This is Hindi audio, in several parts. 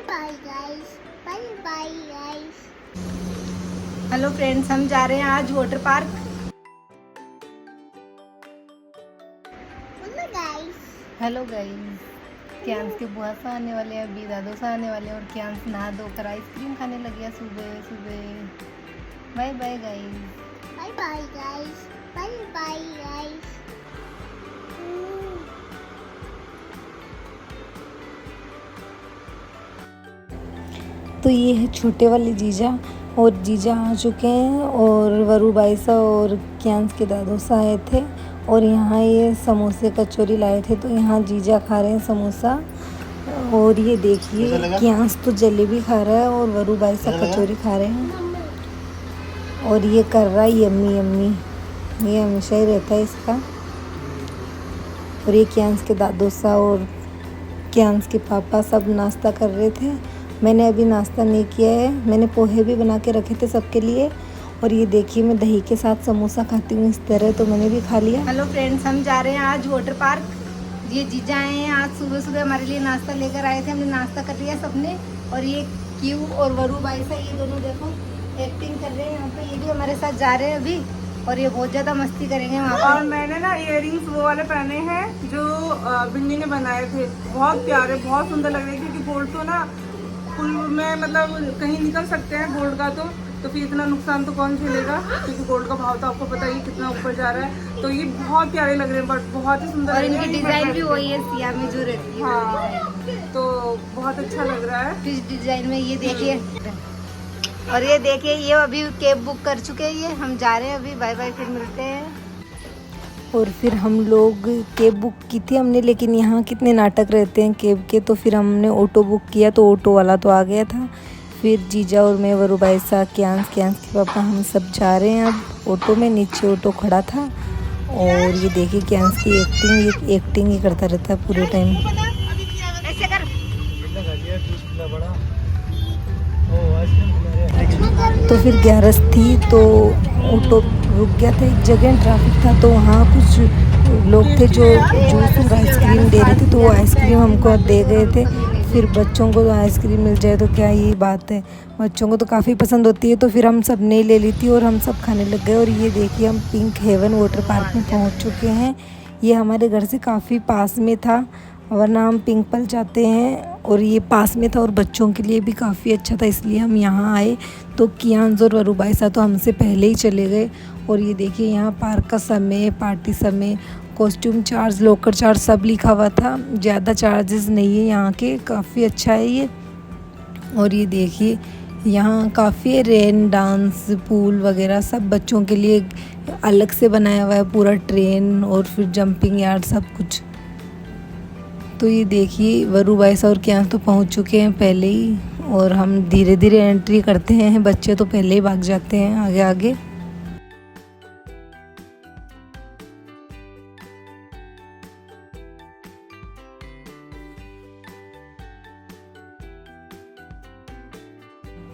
Bye guys, bye bye guys. Hello friends, हम जा रहे हैं आज वाटर पार्क। बोलो गाइस। हेलो गाइस, क्यांस के बुआ सा आने वाले हैं, अभी दादो सा आने वाले हैं और क्यांस नहा धोकर आइसक्रीम खाने लग गया सुबह सुबह। Bye bye guys. Bye bye guys, bye bye guys. तो ये है छोटे वाले जीजा, और जीजा आ चुके हैं और वरू बाईसा और क्यांस के दादो सा आए थे। और यहाँ ये समोसे कचौरी लाए थे, तो यहाँ जीजा खा रहे हैं समोसा। और ये देखिए क्यांस तो जलेबी खा रहा है और वरू बाईसा कचौरी खा रहे हैं। और ये कर रहा है यम्मी यम्मी, ये हमेशा ही रहता है इसका। और ये क्यांस के दादो सा और क्यांस के पापा सब नाश्ता कर रहे थे। मैंने अभी नाश्ता नहीं किया है, मैंने पोहे भी बना के रखे थे सबके लिए। और ये देखिए मैं दही के साथ समोसा खाती हूँ इस तरह, तो मैंने भी खा लिया। हेलो फ्रेंड्स, हम जा रहे हैं आज वाटर पार्क। ये जीजा आए हैं आज सुबह सुबह हमारे लिए नाश्ता लेकर आए थे, हमने नाश्ता कर लिया सबने। और ये क्यू और वरू बाई सा, ये दोनों देखो एक्टिंग कर रहे हैं यहाँ पे, ये भी हमारे साथ जा रहे हैं अभी। और ये बहुत ज़्यादा मस्ती करेंगे वहाँ पर। और मैंने ना इयररिंग्स वो वाले पहने हैं जो बिन्नी ने बनाए थे, बहुत प्यारे, बहुत सुंदर लग रहे हैं। क्योंकि गोल्ड तो ना फुल में मतलब कहीं निकल सकते हैं गोल्ड का, तो फिर इतना नुकसान तो कौन झेलेगा, क्योंकि गोल्ड का भाव तो आपको पता ही कितना ऊपर जा रहा है। तो ये बहुत प्यारे लग रहे हैं, बट बहुत ही सुंदर। और इनकी डिजाइन भी वही है, सिया में जो रहती है। हाँ, तो बहुत अच्छा लग रहा है इस डिजाइन में। ये देखिए, और ये देखिए ये अभी कैब बुक कर चुके हैं, ये हम जा रहे हैं अभी। बाय बाय, फिर मिलते हैं। और फिर हम लोग कैब बुक की थी हमने, लेकिन यहाँ कितने नाटक रहते हैं कैब के, तो फिर हमने ऑटो बुक किया, तो ऑटो वाला तो आ गया था। फिर जीजा और मैं, वरू बाईसा, क्यांस के पापा, हम सब जा रहे हैं अब ऑटो में। नीचे ऑटो खड़ा था। और ये देखिए क्यांस की एक्टिंग ही करता रहता है पूरे टाइम। तो फिर 11 थी तो ऑटो रुक गया था एक जगह, ट्रैफिक था, तो वहाँ कुछ लोग थे जो जूस और आइसक्रीम दे रहे थे, तो वो आइसक्रीम हमको दे गए थे। फिर बच्चों को तो आइसक्रीम मिल जाए तो क्या ही बात है, बच्चों को तो काफ़ी पसंद होती है। तो फिर हम सब ने ले ली थी और हम सब खाने लग गए। और ये देखिए हम पिंक हेवन वाटर पार्क में पहुँच चुके हैं। ये हमारे घर से काफ़ी पास में था, वरना हम पिंक पल जाते हैं। और ये पास में था और बच्चों के लिए भी काफ़ी अच्छा था, इसलिए हम यहाँ आए। तो कियांस और वरू बाईसा तो हमसे पहले ही चले गए। और ये देखिए यहाँ पार्क का समय, पार्टी समय, कॉस्ट्यूम चार्ज, लॉकर चार्ज सब लिखा हुआ था। ज़्यादा चार्जेस नहीं है यहाँ के, काफ़ी अच्छा है ये। और ये देखिए यहाँ काफ़ी रेन डांस, पूल वगैरह सब बच्चों के लिए अलग से बनाया हुआ है, पूरा ट्रेन और फिर जंपिंग यार्ड सब कुछ। तो ये देखिए वरू बाईसा और क्यांस तो पहुँच चुके हैं पहले ही, और हम धीरे धीरे एंट्री करते हैं, बच्चे तो पहले ही भाग जाते हैं आगे आगे।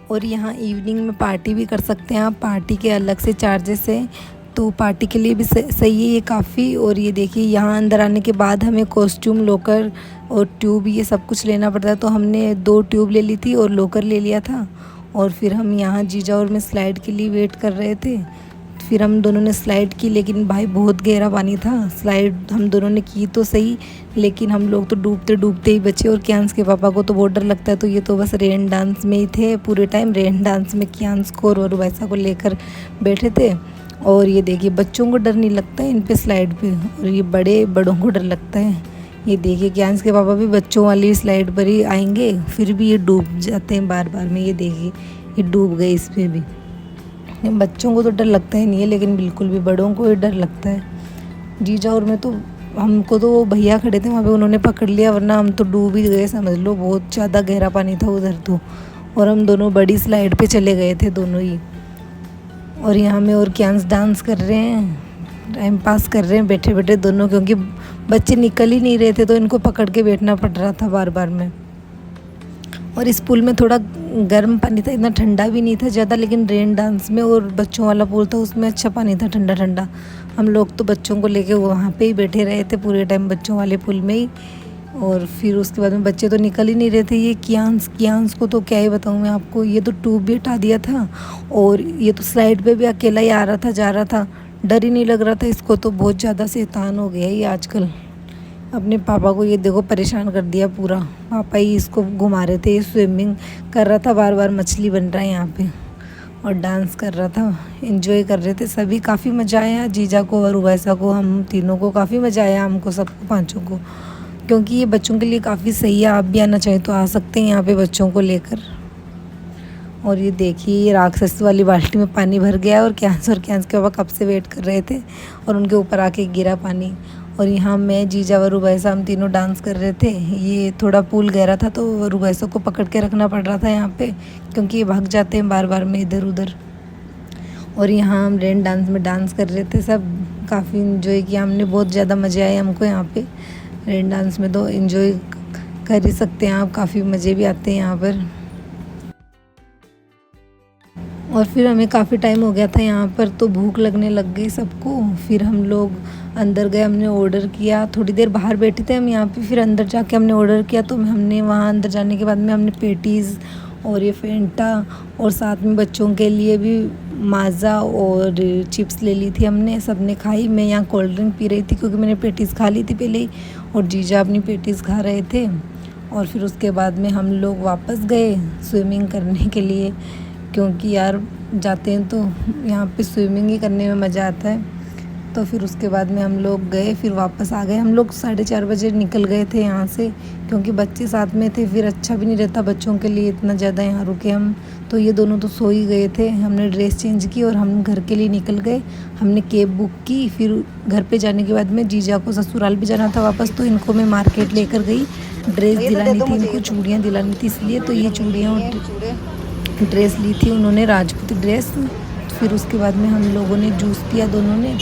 और यहाँ इवनिंग में पार्टी भी कर सकते हैं आप, पार्टी के अलग से चार्जेस हैं, तो पार्टी के लिए भी सही है ये काफ़ी। और ये देखिए यहाँ अंदर आने के बाद हमें कॉस्ट्यूम, लॉकर और ट्यूब ये सब कुछ लेना पड़ता है, तो हमने 2 ट्यूब ले ली थी और लॉकर ले लिया था। और फिर हम यहाँ जीजा और मैं स्लाइड के लिए वेट कर रहे थे। फिर हम दोनों ने स्लाइड की, लेकिन भाई बहुत गहरा पानी था। स्लाइड हम दोनों ने की तो सही, लेकिन हम लोग तो डूबते डूबते ही बचे। और क्यांस के पापा को तो बहुत डर लगता है, तो ये तो बस रेन डांस में ही थे पूरे टाइम। रेन डांस में क्यांस को और वरू बाईसा को लेकर बैठे थे। और ये देखिए बच्चों को डर नहीं लगता है इन पे स्लाइड पे, और ये बड़ों को डर लगता है। ये देखिए क्यांस के पापा भी बच्चों वाली स्लाइड पर ही आएंगे, फिर भी ये डूब जाते हैं बार बार में। ये देखिए ये डूब गए इस पर भी। बच्चों को तो डर लगता ही नहीं है, लेकिन बिल्कुल भी बड़ों को ही डर लगता है। जीजा और मैं तो, हमको तो वो भैया खड़े थे वहाँ पे, उन्होंने पकड़ लिया, वरना हम तो डूब ही गए समझ लो, बहुत ज़्यादा गहरा पानी था उधर तो। और हम दोनों बड़ी स्लाइड पे चले गए थे दोनों ही। और यहाँ में और क्यांस डांस कर रहे हैं, टाइम पास कर रहे हैं बैठे बैठे दोनों, क्योंकि बच्चे निकल ही नहीं रहे थे, तो इनको पकड़ के बैठना पड़ रहा था बार बार में। और इस पूल में थोड़ा गर्म पानी था, इतना ठंडा भी नहीं था ज़्यादा, लेकिन रेन डांस में और बच्चों वाला पूल था उसमें अच्छा पानी था, ठंडा ठंडा। हम लोग तो बच्चों को लेके वहाँ पे ही बैठे रहे थे पूरे टाइम, बच्चों वाले पूल में ही। और फिर उसके बाद में बच्चे तो निकल ही नहीं रहे थे। ये कियांस को तो क्या ही बताऊँ मैं आपको, ये तो ट्यूब भी हटा दिया था और ये तो स्लाइड पे भी अकेला ही आ रहा था, जा रहा था, डर ही नहीं लग रहा था इसको। तो बहुत ज़्यादा शैतान हो गया ये आजकल। अपने पापा को ये देखो परेशान कर दिया पूरा। पापा ही इसको घुमा रहे थे, ये स्विमिंग कर रहा था, बार बार मछली बन रहा है यहाँ पे और डांस कर रहा था, एंजॉय कर रहे थे सभी। काफ़ी मज़ा आया जीजा को और उवैसा को, हम तीनों को काफ़ी मज़ा आया, हमको सबको पांचों को, क्योंकि ये बच्चों के लिए काफ़ी सही है। आप भी आना चाहें तो आ सकते हैं यहाँ पे बच्चों को लेकर। और ये देखिए ये राक्षस वाली बाल्टी में पानी भर गया और क्यांस के पापा कब से वेट कर रहे थे और उनके ऊपर आके गिरा पानी। और यहाँ मैं जीजा व रुबैसा हम तीनों डांस कर रहे थे। ये थोड़ा पूल गहरा था तो रुबैसा को पकड़ के रखना पड़ रहा था यहाँ पे, क्योंकि ये भाग जाते हैं बार बार में इधर उधर। और यहाँ हम रेन डांस में डांस कर रहे थे सब, काफ़ी इन्जॉय किया हमने, बहुत ज़्यादा मज़े आए हमको यहाँ पे। रेन डांस में तो इन्जॉय कर ही सकते हैं आप, काफ़ी मज़े भी आते हैं यहाँ पर। और फिर हमें काफ़ी टाइम हो गया था यहाँ पर, तो भूख लगने लग गई सबको। फिर हम लोग अंदर गए, हमने ऑर्डर किया, थोड़ी देर बाहर बैठे थे हम यहाँ पे, फिर अंदर जाके हमने ऑर्डर किया। तो हमने वहाँ अंदर जाने के बाद में हमने पेटीज़ और ये फेंटा और साथ में बच्चों के लिए भी माज़ा और चिप्स ले ली थी हमने, सबने खाई। मैं यहाँ कोल्ड ड्रिंक पी रही थी क्योंकि मैंने पेटीज़ खा ली थी पहले ही, और जीजा अपनी पेटीज़ खा रहे थे। और फिर उसके बाद में हम लोग वापस गए स्विमिंग करने के लिए, क्योंकि यार जाते हैं तो यहाँ पे स्विमिंग ही करने में मज़ा आता है। तो फिर उसके बाद में हम लोग गए, फिर वापस आ गए। हम लोग 4:30 बजे निकल गए थे यहाँ से, क्योंकि बच्चे साथ में थे, फिर अच्छा भी नहीं रहता बच्चों के लिए इतना ज़्यादा यहाँ रुके हम। तो ये दोनों तो सो ही गए थे। हमने ड्रेस चेंज की और हम घर के लिए निकल गए। हमने कैब बुक की। फिर घर पे जाने के बाद में जीजा को ससुराल भी जाना था वापस, तो इनको मैं मार्केट लेकर गई। ड्रेस दिलानी थी इनको, चूड़ियाँ दिलानी थी, इसलिए तो ये चूड़ियाँ और ड्रेस ली थी उन्होंने, राजपूती ड्रेस। फिर उसके बाद में हम लोगों ने जूस पिया दोनों ने,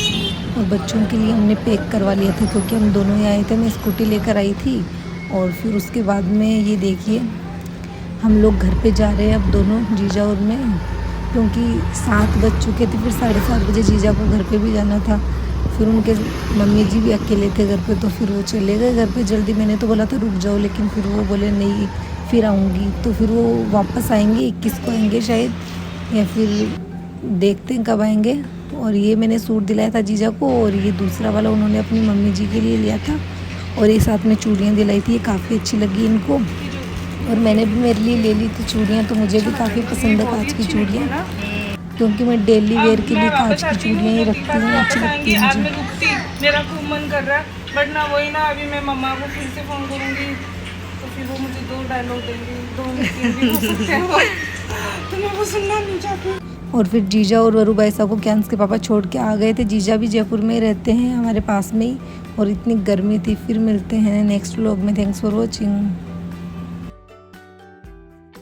और बच्चों के लिए हमने पैक करवा लिया था क्योंकि हम दोनों ही आए थे। मैं स्कूटी लेकर आई थी। और फिर उसके बाद में ये देखिए हम लोग घर पे जा रहे हैं अब, दोनों जीजा और मैं, क्योंकि 7 बज चुके थे। फिर 7:30 बजे जीजा को घर पे भी जाना था। फिर उनके मम्मी जी भी अकेले थे घर पे, तो फिर वो चले गए घर पे जल्दी। मैंने तो बोला था रुक जाओ, लेकिन फिर वो बोले नहीं फिर आऊँगी। तो फिर वो वापस आएंगे 21 को आएंगे शायद, या फिर देखते हैं कब आएंगे। और ये मैंने सूट दिलाया था जीजा को, और ये दूसरा वाला उन्होंने अपनी मम्मी जी के लिए लिया था। और ये साथ में चूड़ियाँ दिलाई थी, ये काफ़ी अच्छी लगी इनको, और मैंने भी मेरे लिए ले ली थी चूड़ियाँ। तो मुझे भी काफ़ी पसंद है कांच की चूड़ियाँ, क्योंकि मैं डेली वेयर के लिए कांच की चूड़ियाँ ही रखती हूँ, अच्छी लगती है मुझे। मेरा खूब मन कर रहा है, बट ना वही ना, अभी मैं मम्मा को फिर से फ़ोन करूँगी तो फिर वो मुझे 2 डायलॉग देंगी, 2 भी हो सकते हैं वो, तो मैं वो सुनना नहीं चाहती। और फिर जीजा और वरू भाईसा को क्यांस के पापा छोड़ के आ गए थे। जीजा भी जयपुर में रहते हैं हमारे पास में ही, और इतनी गर्मी थी। फिर मिलते हैं नेक्स्ट व्लॉग में। Thanks for watching.